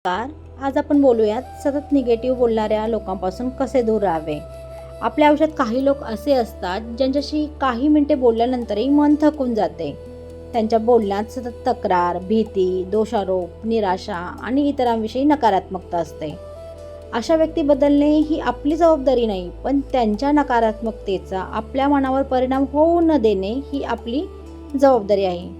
आज आपण बोलूयात सतत निगेटिव्ह बोलणाऱ्या लोकांपासून कसे दूर राहावे. आपल्या आयुष्यात काही लोक असे असतात ज्यांच्याशी काही मिनिटे बोलल्यानंतरही मन थकून जाते. त्यांच्या बोलण्यात सतत तक्रार, भीती, दोषारोप, निराशा आणि इतरांविषयी नकारात्मकता असते. अशा व्यक्ती बदलणे ही आपली जबाबदारी नाही, पण त्यांच्या नकारात्मकतेचा आपल्या मनावर परिणाम होऊ न देणे ही आपली जबाबदारी आहे.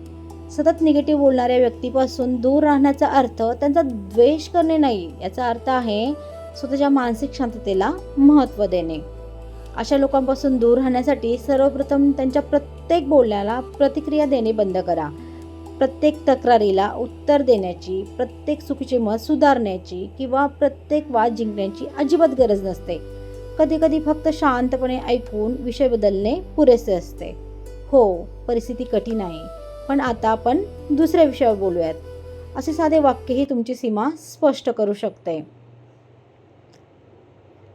सतत निगेटिव्ह बोलणाऱ्या व्यक्तीपासून दूर राहण्याचा अर्थ त्यांचा द्वेष करणे नाही, याचा अर्थ आहे स्वतःच्या मानसिक शांततेला महत्त्व देणे. अशा लोकांपासून दूर राहण्यासाठी सर्वप्रथम त्यांच्या प्रत्येक बोलण्याला प्रतिक्रिया देणे बंद करा. प्रत्येक तक्रारीला उत्तर देण्याची, प्रत्येक चुकीचे मत सुधारण्याची किंवा प्रत्येक वाद जिंकण्याची अजिबात गरज नसते. कधीकधी फक्त शांतपणे ऐकून विषय बदलणे पुरेसे असते. हो, परिस्थिती कठीण आहे, पण आता आपण दुसऱ्या विषयावर बोलूयात. असे साधे वाक्यही तुमची सीमा स्पष्ट करू शकते.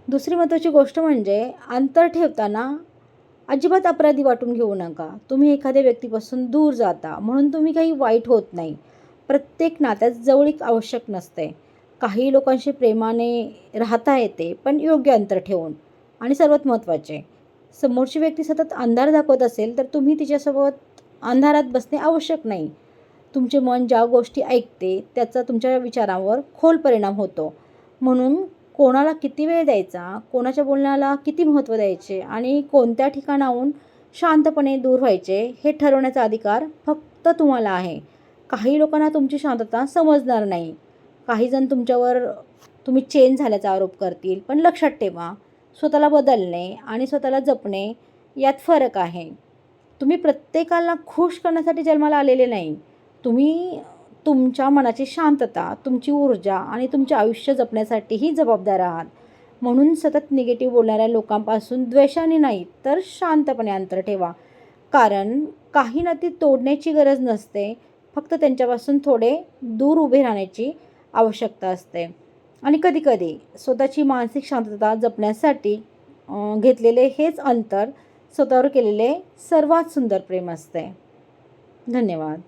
दुसरी महत्त्वाची गोष्ट म्हणजे अंतर ठेवताना अजिबात अपराधी वाटून घेऊ नका. तुम्ही एखाद्या व्यक्तीपासून दूर जाता म्हणून तुम्ही काही वाईट होत नाही. प्रत्येक नात्यात जवळीक आवश्यक नसते. काही लोकांशी प्रेमाने राहता येते, पण योग्य अंतर ठेवून. आणि सर्वात महत्त्वाचे, समोरची व्यक्ती सतत अंधार दाखवत असेल तर तुम्ही तिच्यासोबत अंधारात बसणे आवश्यक नाही. तुमचे मन ज्या गोष्टी ऐकते त्याचा तुमच्या विचारांवर खोल परिणाम होतो. म्हणून कोणाला किती वेळ द्यायचा, कोणाच्या बोलण्याला किती महत्त्व द्यायचे आणि कोणत्या ठिकाणाहून शांतपणे दूर व्हायचे हे ठरवण्याचा अधिकार फक्त तुम्हाला आहे. काही लोकांना तुमची शांतता समजणार नाही. काही जण तुमच्यावर तुम्ही चेंज झाल्याचा आरोप करतील, पण लक्षात ठेवा, स्वतःला बदलणे आणि स्वतःला जपणे यात फरक आहे. तुम्ही प्रत्येकाला खुश करण्यासाठी जन्माला आलेले नाही. तुम्ही तुमच्या मनाची शांतता, तुमची ऊर्जा आणि तुमचे आयुष्य जपण्यासाठीही जबाबदार आहात. म्हणून सतत निगेटिव्ह बोलणाऱ्या लोकांपासून द्वेषाने नाही तर शांतपणे अंतर ठेवा. कारण काही नाती तोडण्याची गरज नसते, फक्त त्यांच्यापासून थोडे दूर उभे राहण्याची आवश्यकता असते. आणि कधीकधी स्वतःची मानसिक शांतता जपण्यासाठी घेतलेले हेच अंतर स्वतःवर केलेले सर्वात सुंदर प्रेम असते. धन्यवाद.